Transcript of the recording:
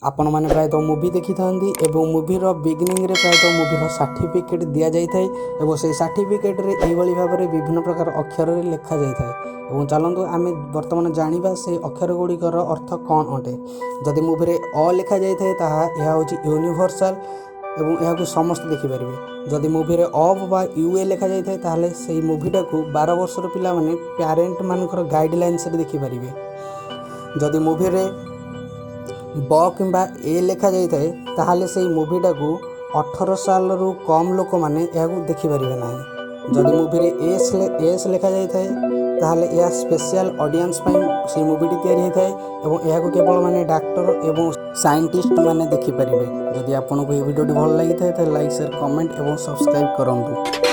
आपण मैंने प्रायतः मुवी देखी था मुवीर बिगिनिंग रे प्रायतः मुवीर सर्टिफिकेट दि जाए और से सर्टिफिकेट रे भाव में विभिन्न प्रकार अक्षर लिखा जाए। चलतु आम बर्तमान जाना से अक्षर गुड़िकर अर्थ कौन अटे। जदि मुवी रे अ लिखा जाए यह हूँ यूनिवर्सल एवं यह समस्त देखिपारे। जदि मुवी रे अ बा यूए लिखा जाए ताहले से मुवीटा को 12 वर्षर पिला माने पेरेंट मानकर गाइडलाइंस देखिपारे। जदि मुवी रे ब किंबा ए लिखा जाए ताहले से मुवीटा को 18 साल रु कम लोक मैंने यह देखिपारे ना। जदि मुवी रे एस लिखा जाए ताहले यह स्पेशल ऑडियंस से मुवीटी तैयारी होता है यह केवल माने डॉक्टर एवं साइंटिस्ट माने देखिपारे। जदि आपको ये वीडियो भल लगी था तो लाइक शेयर कमेंट और सब्सक्राइब करूँ।